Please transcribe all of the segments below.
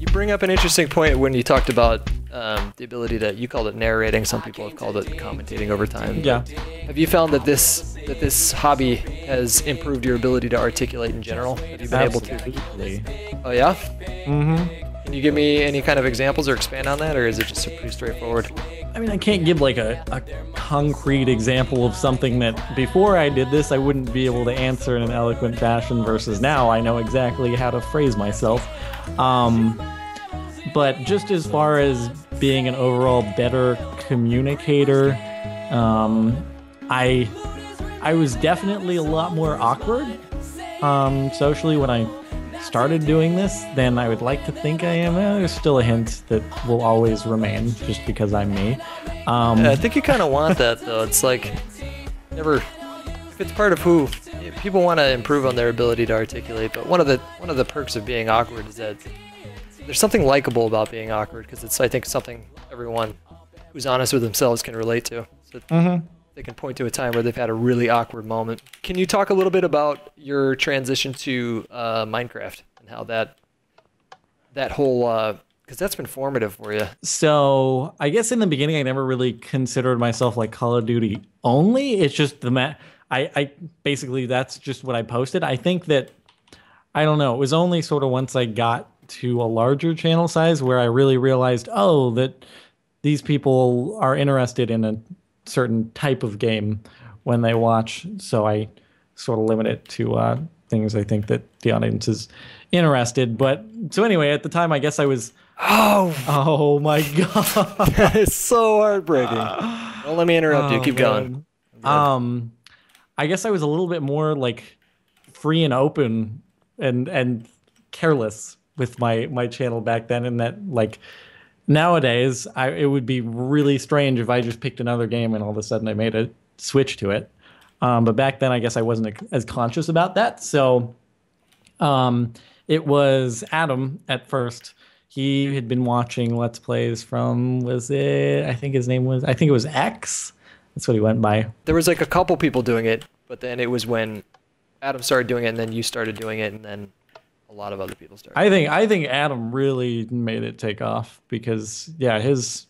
You bring up an interesting point when you talked about the ability to, you called it narrating, some people have called it commentating over time. Yeah. Have you found that this hobby has improved your ability to articulate in general? Have you been able to? Oh yeah? Mm-hmm. Can you give me any kind of examples or expand on that, or is it just pretty straightforward? I mean, I can't give like a concrete example of something that before I did this I wouldn't be able to answer in an eloquent fashion versus now I know exactly how to phrase myself. But just as far as being an overall better communicator, I was definitely a lot more awkward socially when I started doing this than I would like to think I am. There's still a hint that will always remain just because I'm me. Yeah, I think you kind of want that though. It's like if it's part of who people want to improve on their ability to articulate. But one of the perks of being awkward is that there's something likable about being awkward, because it's, I think, something everyone who's honest with themselves can relate to. So they can point to a time where they've had a really awkward moment. Can you talk a little bit about your transition to Minecraft and how that whole, because that's been formative for you. So I guess in the beginning I never really considered myself like Call of Duty only. It's just I basically that's just what I posted. I think that, I don't know, it was only sort of once I got to a larger channel size where I really realized, oh, that these people are interested in a certain type of game when they watch. So I sort of limit it to things I think that the audience is interested. But so anyway, at the time, I guess I was. Oh my god, that is so heartbreaking. Don't let me interrupt you. Keep going. I guess I was a little bit more like free and open and careless with my channel back then, and that like nowadays it would be really strange if I just picked another game and all of a sudden I made a switch to it. But back then I guess I wasn't as conscious about that. So it was Adam at first. He had been watching Let's Plays from, I think it was X. That's what he went by. There was like a couple people doing it, but then it was when Adam started doing it, and then you started doing it, and then a lot of other people started. I think Adam really made it take off because, yeah, his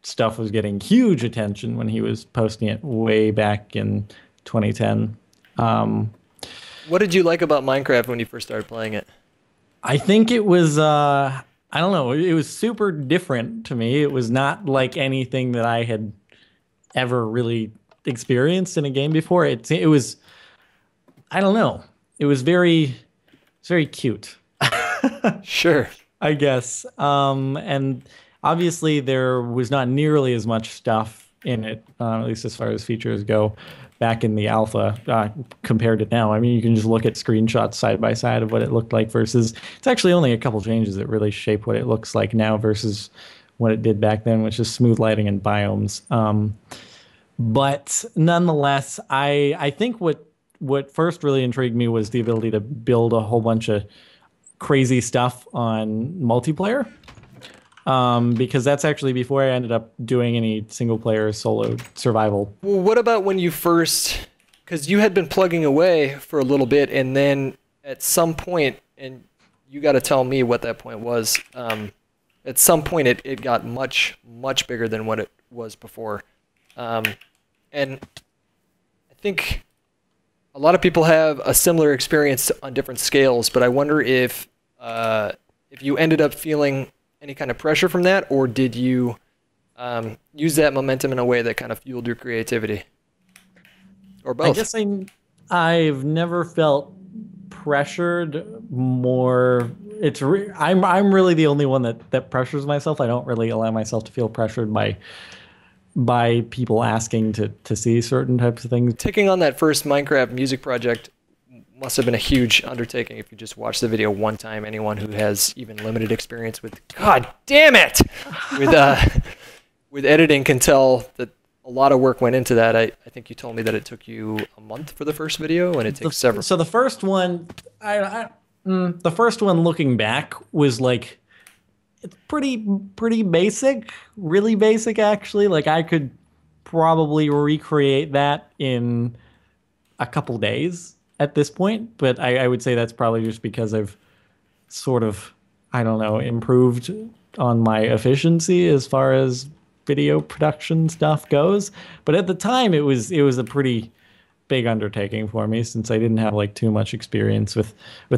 stuff was getting huge attention when he was posting it way back in 2010. What did you like about Minecraft when you first started playing it? I think it was, I don't know, it was super different to me. It was not like anything that I had ever really experienced in a game before. It was, I don't know, it was very cute. Sure. I guess. And obviously there was not nearly as much stuff in it, at least as far as features go, back in the alpha compared to now. I mean, you can just look at screenshots side by side of what it looked like versus, it's actually only a couple changes that really shape what it looks like now versus what it did back then, which is smooth lighting and biomes. But nonetheless, I think what first really intrigued me was the ability to build a whole bunch of crazy stuff on multiplayer. Because that's actually before I ended up doing any single player solo survival. Well, what about when you first, because you had been plugging away for a little bit, and then at some point, and you got to tell me what that point was, at some point it got much bigger than what it was before. And I think a lot of people have a similar experience on different scales, but I wonder if you ended up feeling any kind of pressure from that, or did you use that momentum in a way that kind of fueled your creativity, or both? I guess I've never felt pressured more. I'm really the only one that pressures myself. I don't really allow myself to feel pressured by people asking to see certain types of things. Taking on that first Minecraft music project must have been a huge undertaking if you just watch the video one time. Anyone who has even limited experience with, God damn it, with editing can tell that a lot of work went into that. I think you told me that it took you a month for the first video, and it takes several. So the first one, the first one looking back was like, it's pretty basic, really basic actually. Like I could probably recreate that in a couple days at this point, but I would say that's probably just because I've sort of, I don't know, improved on my efficiency as far as video production stuff goes. But at the time, it was a pretty big undertaking for me since I didn't have like too much experience with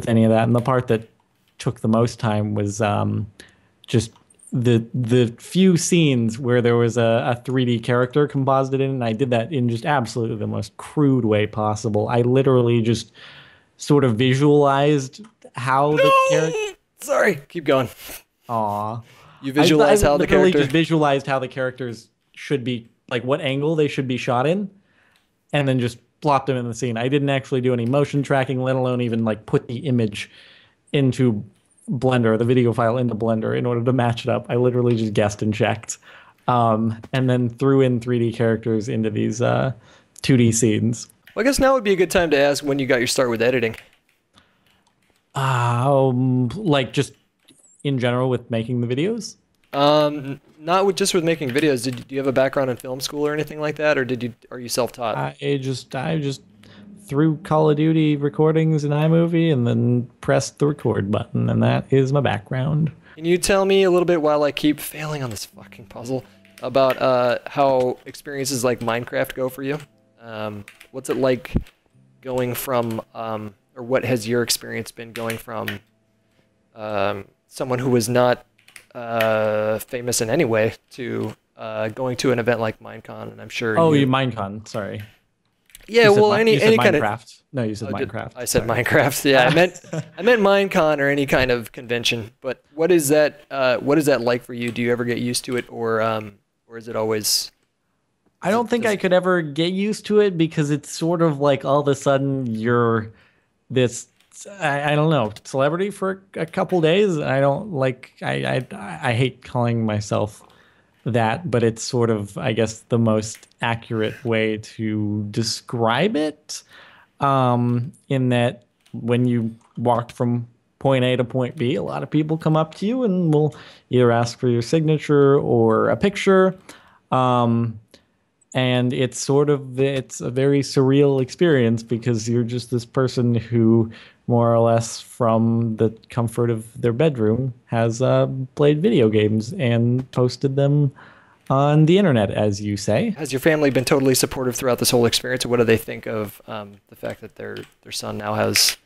any of that. And the part that took the most time was just the few scenes where there was a 3D character composited in, and I did that in just absolutely the most crude way possible. I literally just sort of visualized how the character. Sorry, keep going. Aw. You visualize how the literally character. just visualized how the characters should be, like what angle they should be shot in, and then just plopped them in the scene. I didn't actually do any motion tracking, let alone even like put the image into Blender, the video file into Blender in order to match it up. I literally just guessed and checked, and then threw in 3D characters into these 2D scenes. Well, I guess now would be a good time to ask when you got your start with editing. Like just in general with making the videos? Not with just with making videos. Do you have a background in film school or anything like that, or are you self-taught? I just threw Call of Duty recordings in iMovie and then pressed the record button, and that is my background. Can you tell me a little bit, while I keep failing on this fucking puzzle, about how experiences like Minecraft go for you? What's it like going from, or what has your experience been going from someone who was not famous in any way to going to an event like Minecon? And I'm sure. Oh, you Minecon. Sorry. Yeah, well, any kind of. Minecraft. No, you said Minecraft. I said Minecraft. Yeah, I meant Minecon or any kind of convention. But what is that? What is that like for you? Do you ever get used to it, or is it always? I don't think I could ever get used to it because it's sort of like all of a sudden you're this. I don't know, celebrity for a couple days. I don't like. I hate calling myself that, but it's sort of, I guess, the most accurate way to describe it. In that when you walk from point A to point B, a lot of people come up to you and will either ask for your signature or a picture. And it's a very surreal experience because you're just this person who more or less from the comfort of their bedroom has played video games and posted them on the internet, as you say. Has your family been totally supportive throughout this whole experience? Or what do they think of the fact that their son now has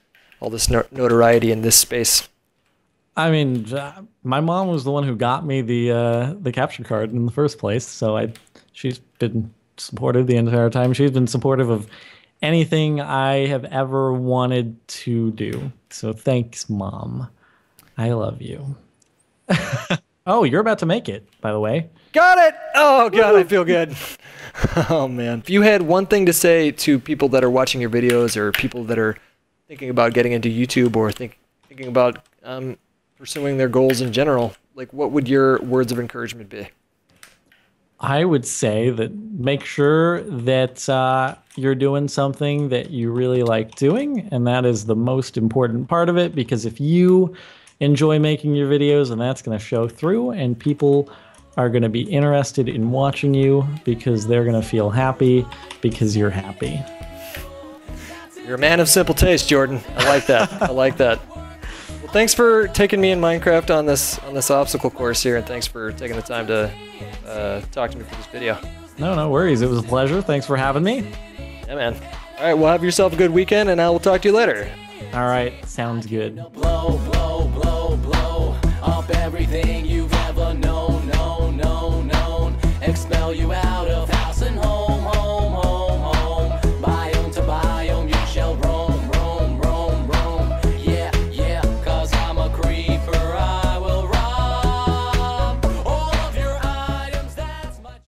all this notoriety in this space? I mean, my mom was the one who got me the capture card in the first place, so she's been supportive the entire time. She's been supportive of anything I have ever wanted to do. So thanks, Mom. I love you. Oh, you're about to make it, by the way. Got it! Oh, God, I feel good. Oh, man. If you had one thing to say to people that are watching your videos or people that are thinking about getting into YouTube or thinking about pursuing their goals in general, like what would your words of encouragement be? I would say that make sure that you're doing something that you really like doing, and that is the most important part of it, because if you enjoy making your videos, and that's going to show through, and people are going to be interested in watching you because they're going to feel happy because you're happy. You're a man of simple taste, Jordan. I like that. I like that. Well, thanks for taking me in Minecraft on this obstacle course here, and thanks for taking the time to talk to me for this video. No worries. It was a pleasure. Thanks for having me. Yeah, man. All right, well, have yourself a good weekend, and I will talk to you later. All right, sounds good. Blow, blow, blow, blow up everything you've ever known, expel you out.